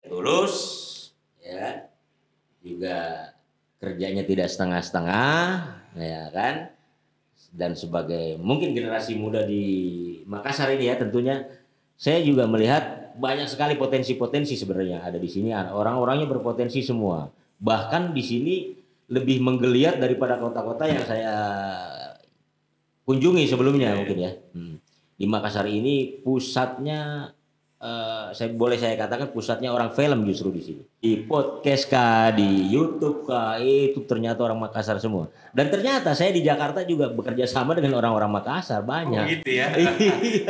Tulus, ya, juga kerjanya tidak setengah-setengah, ya kan? Dan sebagai mungkin generasi muda di Makassar ini ya, tentunya saya juga melihat banyak sekali potensi-potensi sebenarnya ada di sini. Orang-orangnya berpotensi semua. Bahkan di sini lebih menggeliat daripada kota-kota yang saya kunjungi sebelumnya mungkin ya. Di Makassar ini pusatnya saya katakan pusatnya orang film justru di sini. Di podcast kah, di YouTube kah, itu ternyata orang Makassar semua. Dan ternyata saya di Jakarta juga bekerja sama dengan orang-orang Makassar banyak. Oh gitu ya.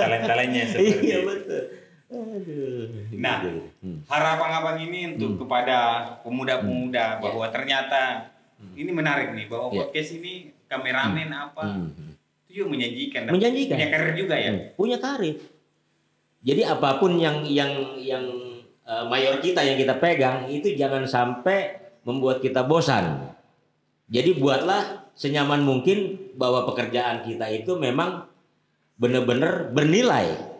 Talent-talentnya seperti Iya itu. betul. Aduh. Nah, harapan abang ini untuk kepada pemuda-pemuda bahwa ternyata ini menarik nih bahwa podcast ini kameramen itu juga menjanjikan. Punya karir juga ya. Punya karir. Jadi apapun yang mayor kita yang kita pegang itu jangan sampai membuat kita bosan. Jadi buatlah senyaman mungkin bahwa pekerjaan kita itu memang benar-benar bernilai.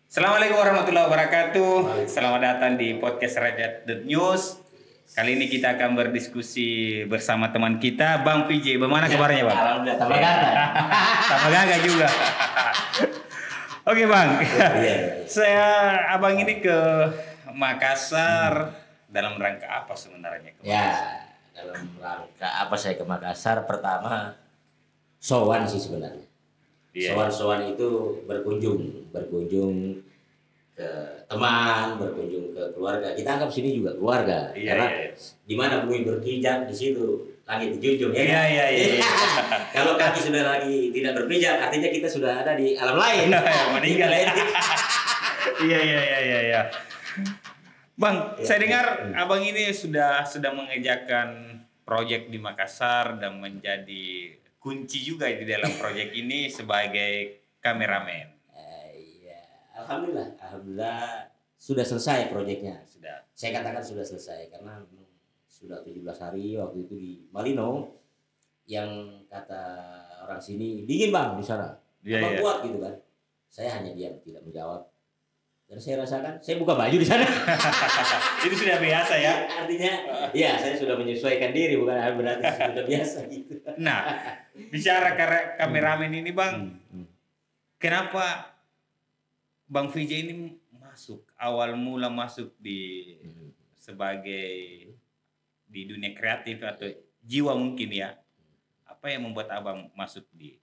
Assalamualaikum warahmatullahi wabarakatuh. Selamat datang di podcast Rakyat.News. Kali ini kita akan berdiskusi bersama teman kita, Bang PJ. Bagaimana kabarnya, Bang? Alhamdulillah, tambah gagah. Tambah gagah juga. Oke, Bang. Abang ini ke Makassar dalam rangka apa sebenarnya? Ya, dalam rangka apa saya ke Makassar? Pertama, sowan sih sebenarnya. Sowan-sowan itu berkunjung ke teman, berkunjung ke keluarga. Kita anggap sini juga keluarga, karena di mana bumi berpijak di situ langit dijunjung ya. Iya. Kalau kaki sudah lagi tidak berpijak, artinya kita sudah ada di alam lain. Meninggal ya. Iya. Bang, saya dengar abang ini sudah mengerjakan proyek di Makassar dan menjadi kunci juga di dalam proyek ini sebagai kameramen. Alhamdulillah sudah selesai proyeknya. Saya katakan sudah selesai karena sudah 17 hari waktu itu di Malino, yang kata orang sini dingin Bang di sana. Apa kuat gitu kan. Saya hanya diam, tidak menjawab. Dan saya rasakan saya buka baju di sana. Itu sudah biasa ya. Artinya ya saya sudah menyesuaikan diri, bukan berarti sudah biasa gitu. Nah, bicara kameramen ini Bang, kenapa Bang VJ ini awal mula masuk di sebagai di dunia kreatif atau jiwa mungkin ya? Apa yang membuat abang masuk di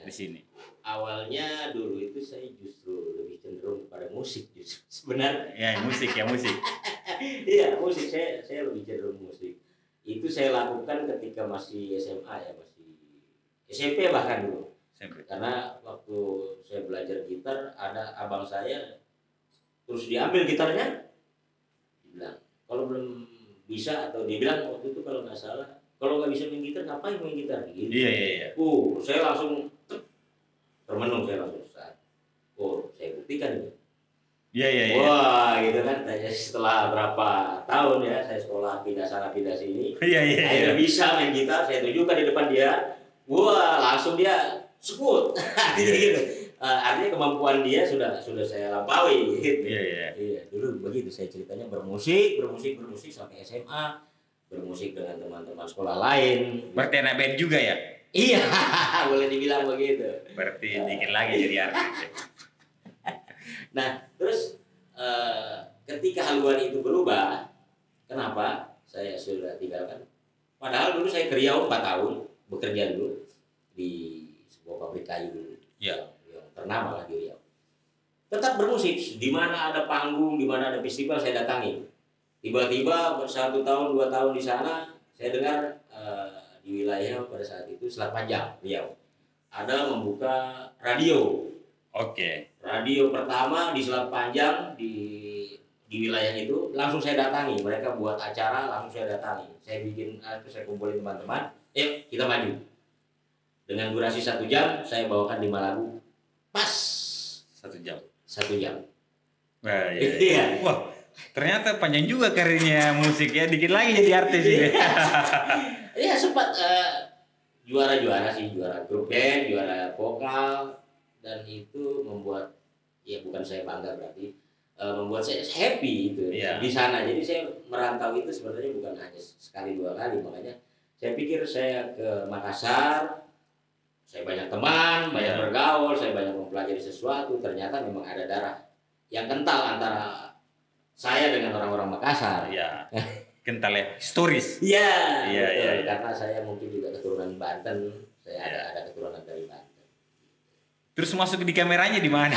sini? Awalnya dulu itu saya justru lebih cenderung kepada musik justru sebenarnya. Ya musik. Iya musik, saya lebih cenderung musik. Itu saya lakukan ketika masih SMA ya, masih SMP bahkan dulu. Karena waktu saya belajar gitar, ada abang saya terus diambil gitarnya, dibilang kalau belum bisa, atau dia bilang waktu itu kalau nggak salah, kalau nggak bisa main gitar ngapain main gitar gitu. Iya. Saya langsung termenung, saya langsung start. Saya buktikan ini. Iya. Wah gitu kan, setelah berapa tahun ya saya sekolah pindah sana pindah sini. Iya. Akhirnya bisa main gitar, saya tunjukkan di depan dia. Wah langsung dia sekut. Artinya gitu. Artinya kemampuan dia sudah saya lampaui gitu. Iya, dulu begitu saya ceritanya bermusik sampai SMA, bermusik dengan teman-teman sekolah lain. Berarti anak band juga ya? Iya, boleh dibilang begitu. Berarti dikit lagi jadi artis. Nah, terus ketika haluan itu berubah, kenapa saya sudah tinggalkan? Padahal dulu saya ke Riau 4 tahun bekerja dulu di sebuah pabrik kayu dulu, yang ternama lah di Riau. Tetap bermusik, di mana ada panggung, di mana ada festival saya datangi. Tiba-tiba 1 tahun 2 tahun di sana, saya dengar di wilayah pada saat itu Selat Panjang Riau ada membuka radio. Oke. Radio pertama di Selat Panjang di wilayah itu langsung saya datangi. Mereka buat acara langsung saya datangi. Saya kumpulin teman-teman. Kita maju. Dengan durasi 1 jam, saya bawakan 5 lagu. Pas 1 jam. 1 jam. Wah, iya. Wah, ternyata panjang juga karirnya musik ya. Dikit lagi jadi artis ini. Iya sempat. juara sih, juara grup band, juara vokal, dan itu membuat ya bukan saya bangga berarti membuat saya happy itu di sana. Jadi saya merantau itu sebenarnya bukan hanya sekali dua kali, makanya saya pikir saya ke Makassar, saya banyak teman, banyak bergaul, saya banyak mempelajari sesuatu. Ternyata memang ada darah yang kental antara saya dengan orang-orang Makassar. Ya, kental ya, historis. Iya, betul. Karena saya mungkin juga keturunan Banten, saya ada keturunan dari Banten. Terus masuk di kameranya di mana?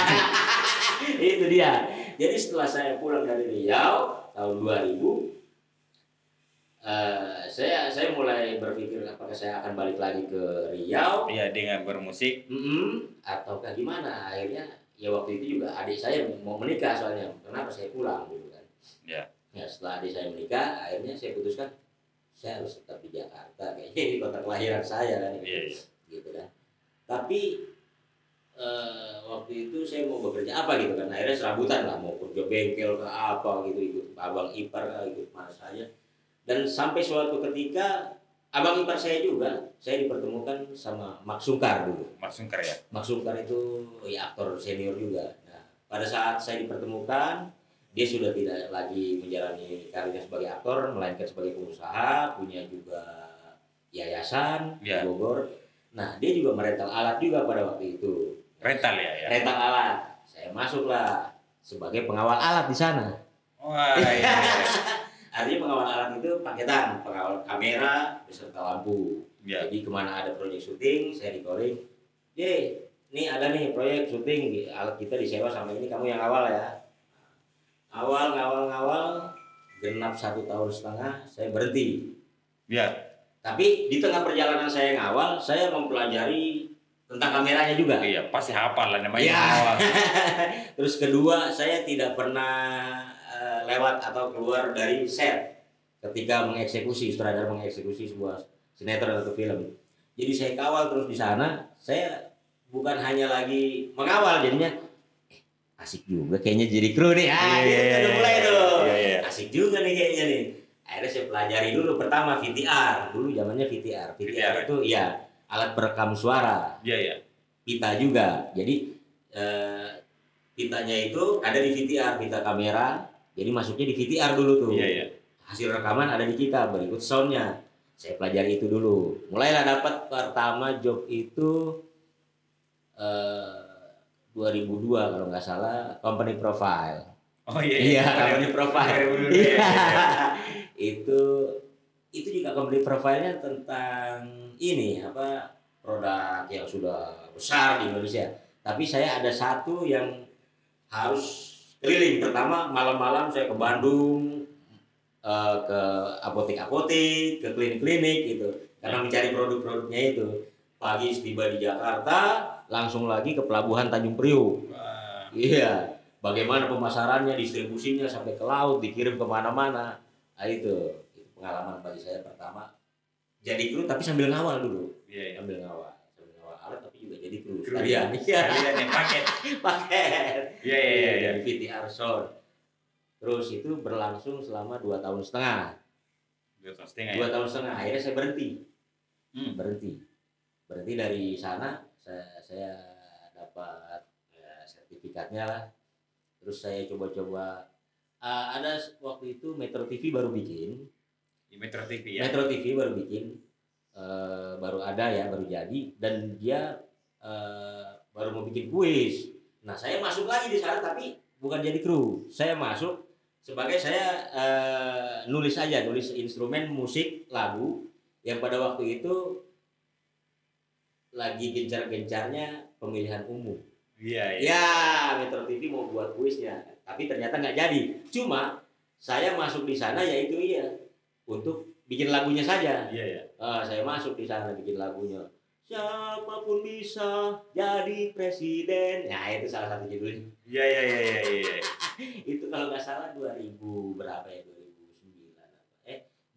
Itu dia. Jadi setelah saya pulang dari Riau tahun 2000, saya mulai berpikir apakah saya akan balik lagi ke Riau. Iya, dengan bermusik. Ataukah gimana? Akhirnya ya waktu itu juga adik saya mau menikah soalnya. Kenapa saya pulang gitu kan? Ya, setelah adik saya menikah, akhirnya saya putuskan saya harus tetap di Jakarta, kayaknya di kota kelahiran saya kan. Gitu kan. Tapi waktu itu saya mau bekerja apa gitu kan, akhirnya serabutan lah, mau kerja bengkel ke apa gitu, ikut abang ipar lah, ikut mas saya. Dan sampai suatu ketika abang ipar saya juga, saya dipertemukan sama Mak Sungkar dulu. Mak Sungkar ya? Mak Sungkar itu ya aktor senior juga. Nah, pada saat saya dipertemukan, dia sudah tidak lagi menjalani karirnya sebagai aktor, melainkan sebagai pengusaha, punya juga yayasan di Bogor. Nah, dia juga merental alat juga pada waktu itu. Rental ya? Rental alat. Saya masuklah sebagai pengawal alat di sana. Wah, iya. Artinya pengawal alat itu paketan, pengawal kamera beserta lampu. Jadi kemana ada proyek syuting, saya di-calling. Ini ada nih proyek syuting, alat kita disewa sama ini, kamu yang awal ya. Ngawal, genap 1,5 tahun, saya berhenti. Tapi di tengah perjalanan saya ngawal, saya mempelajari tentang kameranya juga. Iya, pasti hafal lah namanya ngawal. Terus kedua, saya tidak pernah lewat atau keluar dari set ketika mengeksekusi, sutradara mengeksekusi sebuah sinetron atau film. Jadi saya kawal terus di sana. Saya bukan hanya lagi mengawal, jadinya asik juga kayaknya jadi kru nih. Udah mulai tuh. Asik juga nih kayaknya nih. Akhirnya saya pelajari dulu pertama VTR. Dulu zamannya VTR. VTR itu ya alat perekam suara. Pita juga. Jadi pitanya itu ada di VTR, pita kamera. Jadi masuknya di VTR dulu tuh. Hasil rekaman ada di kita, berikut soundnya. Saya pelajari itu dulu. Mulailah dapat pertama job itu 2002 kalau nggak salah, company profile. Company profile. Itu juga company profile-nya tentang ini produk yang sudah besar di Indonesia. Tapi saya ada satu yang harus keliling. Pertama malam-malam saya ke Bandung, ke apotek-apotek, ke klinik-klinik gitu, karena mencari produk-produknya itu. Pagi tiba di Jakarta, langsung lagi ke pelabuhan Tanjung Priok. Bagaimana pemasarannya, distribusinya sampai ke laut, dikirim kemana-mana. Nah, itu pengalaman bagi saya pertama. Jadi kru tapi sambil ngawal dulu. Sambil ngawal alat tapi juga jadi kru. Sekalian yang paket. Dari VTR sound. Terus itu berlangsung selama 2,5 tahun. 2,5 tahun. Akhirnya saya berhenti. Berhenti dari sana. Saya dapat sertifikatnya lah. Terus saya coba-coba. Ada waktu itu Metro TV baru bikin. Metro TV ya? Metro TV baru bikin. Baru ada ya, baru jadi. Dan dia baru mau bikin kuis. Nah, saya masuk lagi di sana tapi bukan jadi kru. Saya masuk sebagai saya nulis instrumen musik lagu yang pada waktu itu lagi gencar-gencarnya pemilihan umum. Metro TV mau buat kuisnya, tapi ternyata nggak jadi. Cuma saya masuk di sana yaitu untuk bikin lagunya saja. Saya masuk di sana bikin lagunya. Siapapun bisa jadi presiden. Nah, itu salah satu judulnya. Itu kalau nggak salah 2000 berapa ya?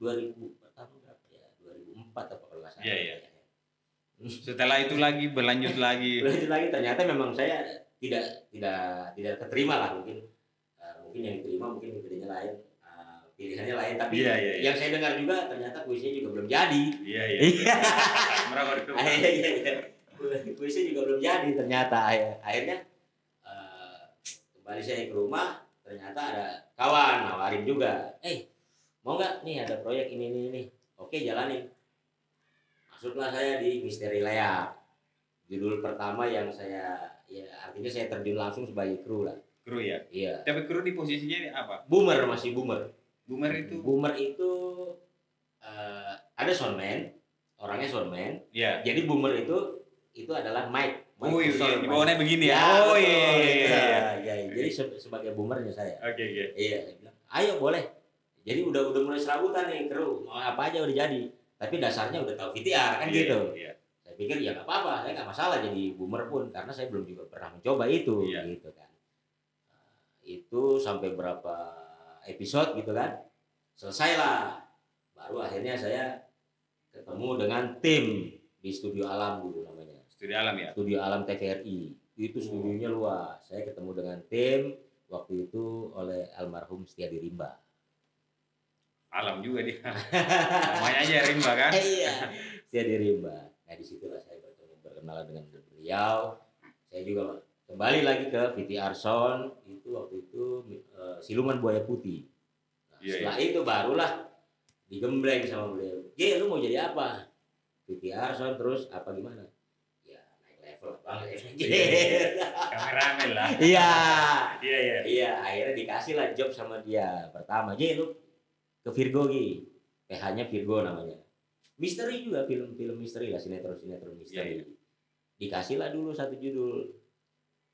2009 pertama berapa ya? 2004 apa kalau nggak salah. Setelah itu lagi berlanjut lagi ternyata memang saya tidak keterima lah, mungkin yang diterima mungkin gedenya lain. pilihannya lain. Tapi Iya. yang saya dengar juga ternyata kuisnya juga belum jadi. Iya. Merokok. Iya. Kuisnya juga belum jadi ternyata. Akhirnya kembali saya ke rumah, ternyata ada kawan nawarin juga. Mau nggak nih ada proyek ini. Oke, jalanin. Masuklah saya di Misteri Leak. Judul pertama yang saya, ya artinya saya terjun langsung sebagai kru lah. Kru ya? Iya. Tapi kru di posisinya apa? Boomer, masih boomer. Boomer itu? Boomer itu ada soundman, orangnya soundman. Iya. Jadi boomer itu adalah mic. Oh iya, di bawahnya begini ya? Oh iya. Jadi sebagai boomernya saya. Oke. Iya, saya bilang, ayo boleh. Jadi udah mulai serabutan nih kru, mau apa aja udah jadi. Tapi dasarnya udah tahu VTR kan gitu. Iya. Saya pikir ya nggak apa-apa, saya nggak masalah jadi boomer pun karena saya belum juga pernah mencoba itu, gitu kan. Itu sampai berapa episode gitu kan, selesailah. Baru akhirnya saya ketemu dengan tim di Studio Alam dulu namanya. Studio Alam ya? Studio Alam TVRI. Itu studionya luas. Saya ketemu dengan tim waktu itu oleh almarhum Setiadi Rimba. Alam juga dia. Namanya aja Rimba kan? Iya, Setiadi Rimba. Nah disitulah saya berkenalan dengan beliau. Saya juga kembali lagi ke VTR Sound. Itu waktu itu Siluman Buaya Putih. Nah, setelah itu barulah digembleng sama beliau. Lu mau jadi apa? VTR Sound terus apa gimana? Ya naik level banget. Kameramen lah. Iya, akhirnya dikasih lah job sama dia. Pertama, lu ke Virgo PH-nya Virgo namanya. Misteri juga, film misteri lah, sinetron misteri. Dikasih lah dulu satu judul.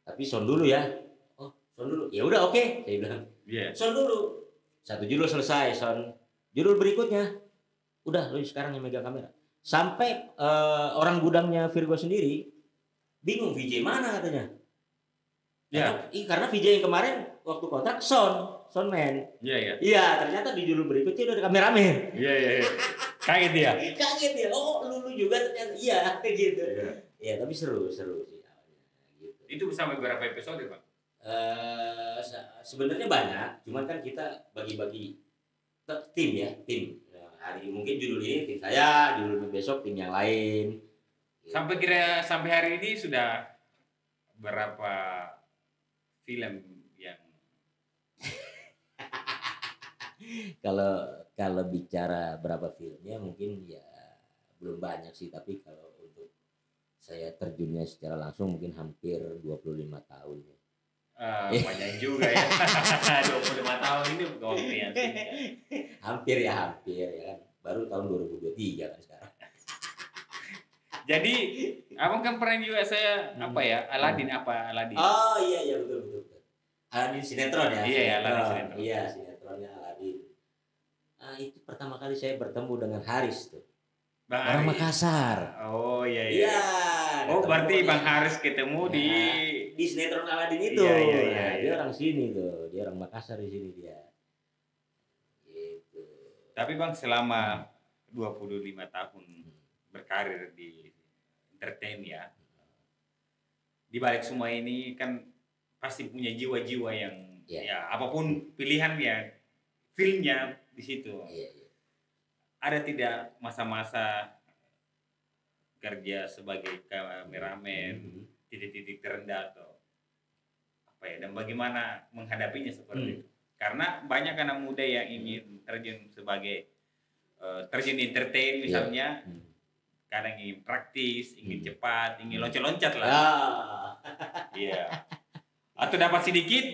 Tapi sound dulu ya. Oh, sound dulu. Ya udah oke, saya bilang. Sound dulu. Satu judul selesai, sound. Judul berikutnya. Udah, lu sekarang yang megang kamera. Sampai orang gudangnya Virgo sendiri bingung VJ mana katanya. Karena VJ yang kemarin waktu kontrak soundman. Iya, ternyata di judul berikutnya udah ada kameramen. Iya. Kaget dia. Oh, lu juga ternyata. Iya, gitu. Iya, tapi seru sih awalnya. Gitu. Itu sampai berapa episode, Pak? Sebenarnya banyak, cuman kan kita bagi-bagi tim ya, tim. Hari mungkin judul ini tim saya, judul besok tim yang lain. Gitu. Sampai hari ini sudah berapa film yang kalau bicara berapa filmnya mungkin ya belum banyak sih, tapi kalau untuk saya terjunnya secara langsung mungkin hampir 25 tahun ya. Banyak juga ya. 25 tahun ini waktu yang hampir ya kan. Baru tahun 2023 kan sekarang. Jadi abang kan pernah juga saya Aladin. Oh iya betul. Aladin sinetron ya. Iya, Aladin sinetron. Iya, sinetronnya Aladin. Itu pertama kali saya bertemu dengan Haris tuh. Orang Makassar. Oh iya. Oh berarti Bang Haris ketemu di sinetron Aladin itu. Iya. Dia orang sini tuh. Dia orang Makassar di sini dia. Gitu. Tapi Bang selama 25 tahun berkarir di entertain ya. Di balik semua ini kan pasti punya jiwa-jiwa yang ya apapun pilihannya, filmnya di situ. Iya. Ada tidak masa-masa kerja sebagai kameramen titik-titik terendah atau apa ya, dan bagaimana menghadapinya seperti itu? Karena banyak anak muda yang ingin terjun sebagai terjun entertain misalnya, kadang ingin praktis, ingin cepat, ingin loncat-loncat lah. Iya. Atau dapat sedikit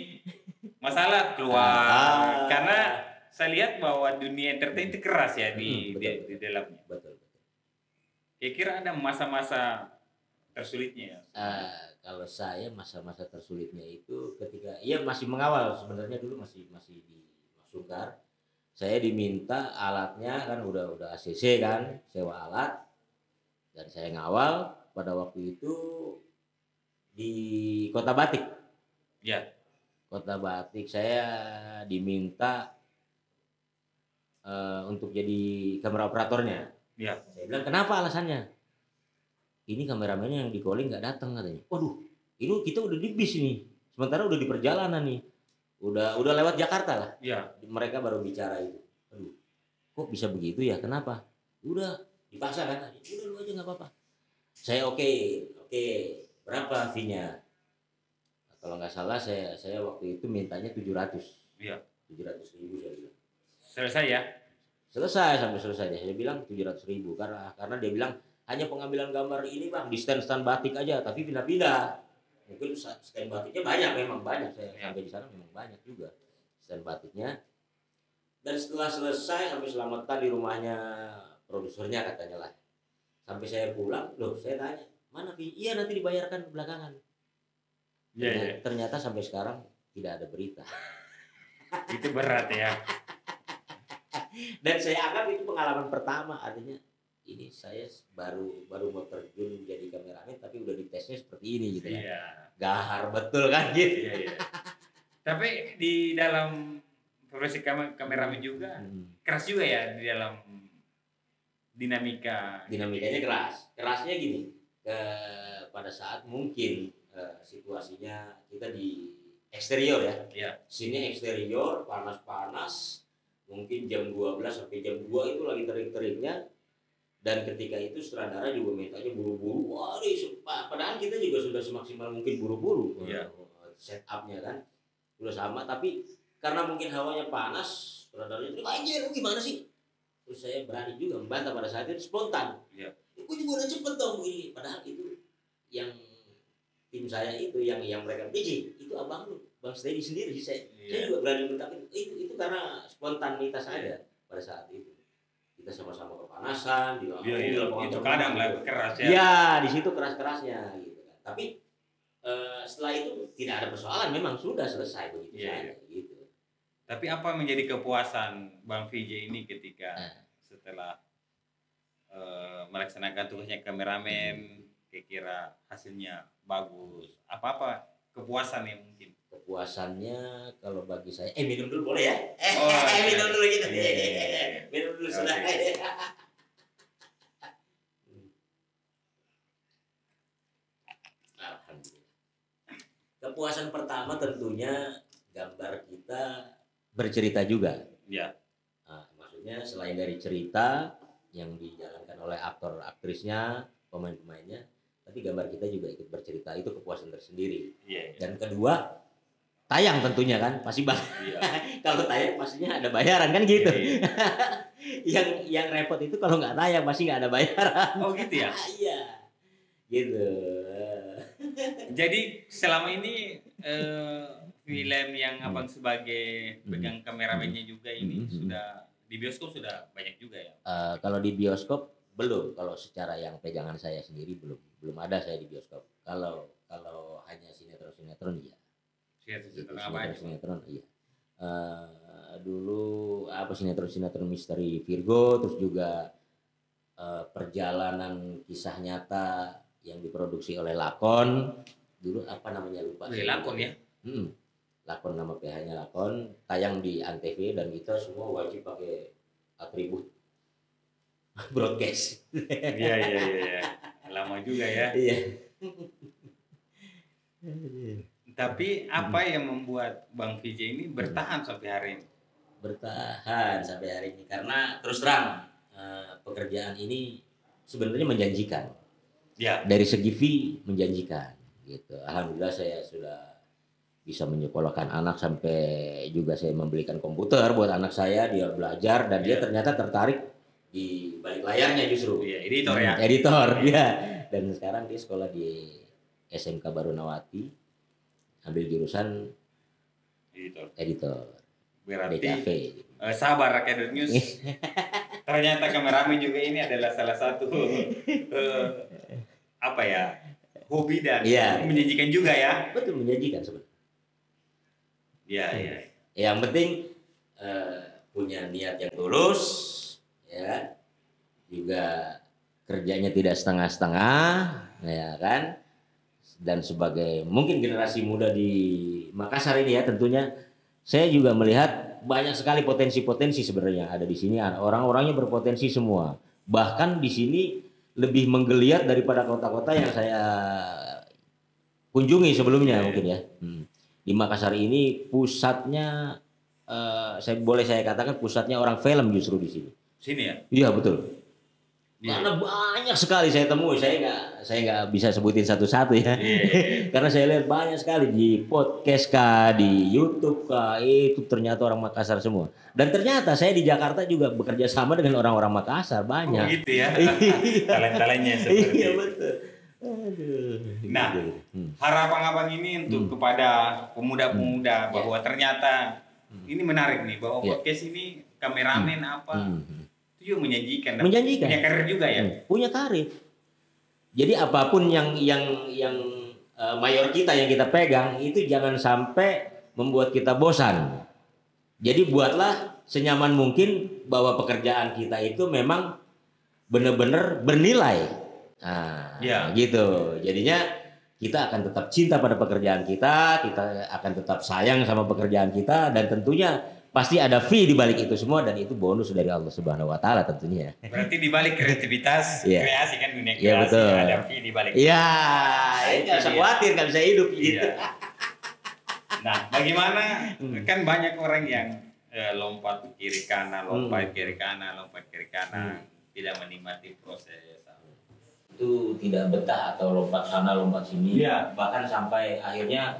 masalah keluar. Karena saya lihat bahwa dunia entertain itu keras ya di dalamnya. Betul. Kira-kira ada masa-masa tersulitnya? Kalau saya masa-masa tersulitnya itu ketika masih mengawal, sebenarnya dulu masih di Sungkar. Saya diminta alatnya kan udah ACC kan, sewa alat, dan saya ngawal pada waktu itu di Kota Batik. Ya. Kota Batik saya diminta untuk jadi kamera operatornya. Ya. Saya bilang kenapa alasannya? Ini kameramennya yang di calling nggak datang katanya. Waduh, ini kita udah di bis nih, sementara udah di perjalanan nih. udah lewat Jakarta lah. Iya. Mereka baru bicara itu. Aduh, kok bisa begitu ya? Kenapa? Udah dipaksa kan? Udah lu aja nggak apa-apa. Saya oke. Berapa fee-nya? Kalau nggak salah saya waktu itu mintanya 700. Iya. 700.000 saya bilang. Selesai ya? Selesai sampai selesai deh. Saya bilang 700.000 karena dia bilang hanya pengambilan gambar ini bang di stand batik aja, tapi pindah-pindah. Mungkin stand batiknya memang banyak. Saya sampai di sana memang banyak juga stand batiknya. Dan setelah selesai sampai selamatan di rumahnya produsernya katanya lah. Sampai saya pulang, loh saya tanya mana fee? Iya nanti dibayarkan belakangan. Ternyata sampai sekarang tidak ada berita. Itu berat ya. Dan saya anggap itu pengalaman pertama, artinya ini saya baru mau terjun jadi kameramen tapi udah ditesnya seperti ini gitu ya. Iya. Gahar betul kan gitu. Iya. Tapi di dalam profesi kameramen juga keras juga ya di dalam dinamikanya keras. Kerasnya gini, pada saat mungkin situasinya kita di eksterior ya. Iya. Sini eksterior panas-panas, mungkin jam 12 sampai jam 2 itu lagi terik-teriknya. Dan ketika itu sutradara juga mintanya buru-buru. Wah, padahal kita juga sudah semaksimal mungkin buru-buru. Iya. Setupnya kan udah sama, tapi karena mungkin hawanya panas, sutradaranya itu anjir lu gimana sih? Terus saya berani juga membantah pada saat itu spontan. Iya. Gue juga udah cepet dong begini. Padahal itu yang tim saya itu yang mereka biji itu abang lu, Bang Steady sendiri sih saya. Saya juga berani mentakin itu karena spontanitas aja pada saat itu. Kita sama-sama kepanasan di lapangan. Itu kadang lah keras ya. Iya, di situ keras-kerasnya gitu kan. Tapi setelah itu tidak ada persoalan, memang sudah selesai begitu saja gitu. Tapi apa menjadi kepuasan Bang VJ ini ketika setelah melaksanakan tugasnya kameramen, kira-kira hasilnya bagus? Apa kepuasan yang mungkin? Kepuasannya kalau bagi saya minum dulu boleh ya? Minum dulu gitu. Minum dulu sudah. Alhamdulillah. Kepuasan pertama tentunya gambar kita bercerita juga. Ya. Maksudnya selain dari cerita yang dijalankan oleh aktor aktrisnya, pemain-pemainnya, tapi gambar kita juga ikut bercerita, itu kepuasan tersendiri. Dan kedua, tayang tentunya kan pasti kalau tayang pastinya ada bayaran kan gitu. Yang repot itu kalau nggak tayang pasti nggak ada bayaran. Oh gitu ya? Iya gitu. Jadi selama ini film yang abang sebagai pegang kameramennya juga ini sudah di bioskop sudah banyak juga ya? Kalau di bioskop belum, kalau secara yang pegangan saya sendiri belum ada saya di bioskop. Kalau hanya sinetron ya. Sinetron iya. Dulu sinetron misteri Virgo, terus juga perjalanan kisah nyata yang diproduksi oleh Lakon. Dulu apa namanya lupa. Lakon ya? Lakon, nama PH-nya Lakon, tayang di Antv dan kita semua wajib pakai atribut broadcast. Iya. Lama juga ya. Iya. Tapi apa yang membuat Bang VJ ini bertahan sampai hari ini? Bertahan sampai hari ini karena terus terang pekerjaan ini sebenarnya menjanjikan. Ya. Dari segi fee menjanjikan gitu. Alhamdulillah saya sudah bisa menyekolahkan anak sampai juga saya membelikan komputer buat anak saya, dia belajar dan dia ternyata tertarik di balik layarnya justru. Iya, editor ya. Editor dia. Dan sekarang dia sekolah di SMK Barunawati. Ambil jurusan editor. Berarti DKV. Sabar Rakyat News. Ternyata kameramen juga ini adalah salah satu hobi dan menjanjikan juga ya. Betul, menjanjikan sebenarnya. Iya. Yang penting punya niat yang tulus, ya. Juga kerjanya tidak setengah-setengah, ya kan? Dan sebagai mungkin generasi muda di Makassar ini ya tentunya saya juga melihat banyak sekali potensi-potensi sebenarnya ada di sini, orang-orangnya berpotensi semua. Bahkan di sini lebih menggeliat daripada kota-kota yang saya kunjungi sebelumnya mungkin ya. Di di Makassar ini pusatnya, saya katakan pusatnya orang film justru di sini. Sini ya? Iya betul. Iya. Karena banyak sekali saya temui, saya nggak bisa sebutin satu-satu ya. Karena saya lihat banyak sekali di podcast kah, di YouTube kah, itu ternyata orang Makassar semua. Dan ternyata saya di Jakarta juga bekerja sama dengan orang-orang Makassar banyak. Oh gitu ya. Talent-talentnya seperti Iya itu. betul. Aduh. Nah, harapan abang ini untuk kepada pemuda-pemuda bahwa ternyata ini menarik nih, bahwa podcast ini kameramen apa itu juga menjanjikan, punya karir juga ya. Punya karir. Jadi apapun yang mayor kita yang kita pegang itu jangan sampai membuat kita bosan. Jadi buatlah senyaman mungkin bahwa pekerjaan kita itu memang benar-benar bernilai. Nah, gitu. Jadinya kita akan tetap cinta pada pekerjaan kita akan tetap sayang sama pekerjaan kita, dan tentunya pasti ada fee di balik itu semua, dan itu bonus dari Allah Subhanahu wa taala tentunya. Berarti di balik kreativitas, kreasi kan dunia kreasi, betul. ada fee di balik. Iya, enggak usah khawatir, enggak bisa hidup gitu. Nah, bagaimana kan banyak orang yang lompat kiri kanan, lompat kiri kanan, tidak menikmati proses. Itu tidak betah atau lompat sana lompat sini, bahkan sampai akhirnya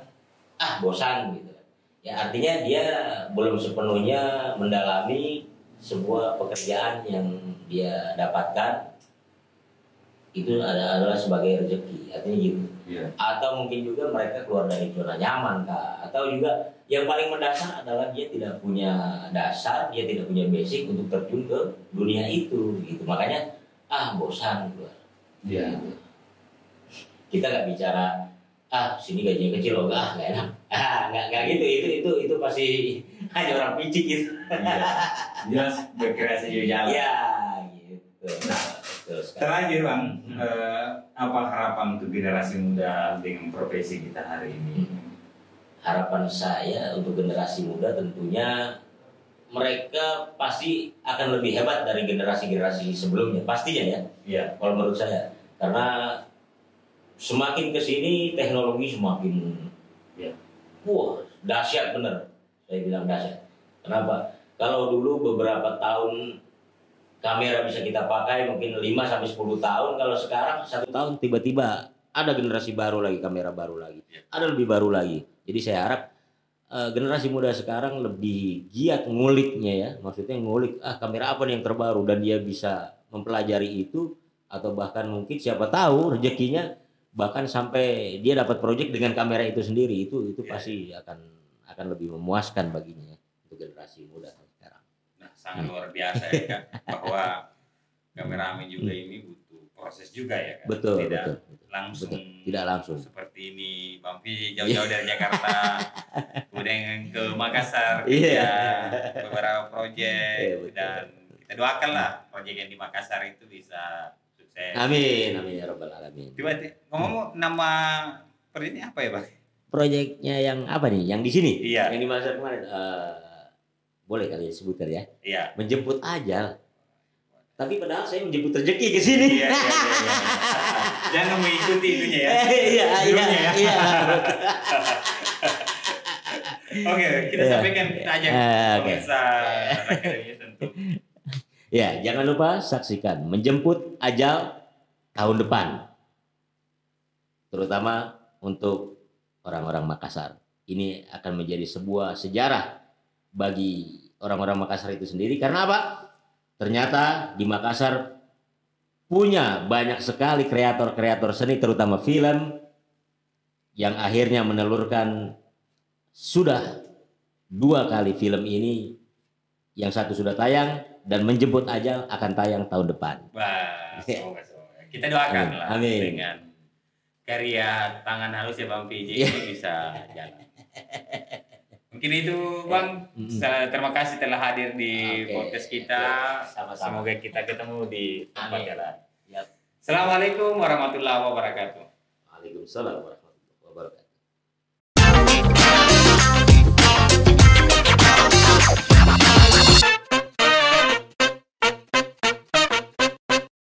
bosan gitu. Ya artinya dia belum sepenuhnya mendalami sebuah pekerjaan yang dia dapatkan itu adalah sebagai rezeki, artinya gitu. Atau mungkin juga mereka keluar dari zona nyaman kah, atau juga yang paling mendasar adalah dia tidak punya dasar, dia tidak punya basic untuk terjun ke dunia itu gitu. Makanya bosan keluar. Gitu. Kita nggak bicara sini gajinya kecil loh, nggak enak, nggak gitu, itu pasti hanya orang picik gitu. Dia berkreasi juga jalan. Ya gitu. Nah, terakhir Bang, apa harapan untuk generasi muda dengan profesi kita hari ini? Harapan saya untuk generasi muda tentunya mereka pasti akan lebih hebat dari generasi-generasi sebelumnya, pastinya ya. Kalau menurut saya, karena semakin kesini teknologi semakin dahsyat, bener. Saya bilang dahsyat. Kenapa? Kalau dulu beberapa tahun kamera bisa kita pakai mungkin 5-10 tahun, kalau sekarang 1 tahun tiba-tiba ada generasi baru lagi, kamera baru lagi, ada lebih baru lagi. Jadi saya harap generasi muda sekarang lebih giat nguliknya ya, maksudnya ngulik kamera apa nih yang terbaru, dan dia bisa mempelajari itu, atau bahkan mungkin siapa tahu rezekinya bahkan sampai dia dapat proyek dengan kamera itu sendiri, itu pasti akan lebih memuaskan baginya untuk generasi muda sekarang. Nah, sangat luar biasa ya Kak, bahwa kameramen juga ini butuh proses juga ya Kak. Betul, tidak langsung seperti ini Bang Pi jauh-jauh dari Jakarta kemudian ke Makassar beberapa proyek, dan kita doakanlah proyek yang di Makassar itu bisa sukses. Amin ya rabbal alamin. Ngomong nama proyeknya apa ya Bang? Proyeknya yang apa nih? Yang di sini? Iya. Yang di Makassar kemarin. Boleh kali disebutkan ya? Iya. Menjemput ajal. Tapi padahal saya menjemput rezeki ke sini. Iya. Jangan mengikuti itunya ya. Iya. Oke, kita sampaikan, kita ajak pemirsa Rakyat tentu. Ya, jangan lupa saksikan Menjemput Ajal tahun depan. Terutama untuk orang-orang Makassar. Ini akan menjadi sebuah sejarah bagi orang-orang Makassar itu sendiri. Karena apa? Ternyata di Makassar punya banyak sekali kreator-kreator seni, terutama film, yang akhirnya menelurkan sudah 2 kali film ini. Yang satu sudah tayang, dan Menjemput Ajal akan tayang tahun depan. Wah, semoga. Kita doakan lah dengan karya tangan halus ya Bang PJ ini bisa jalan. Mungkin itu Bang. Terima kasih telah hadir di podcast kita. Sama-sama. Semoga kita ketemu di tempat yang lain. Assalamualaikum warahmatullahi wabarakatuh. Waalaikumsalam warahmatullahi wabarakatuh.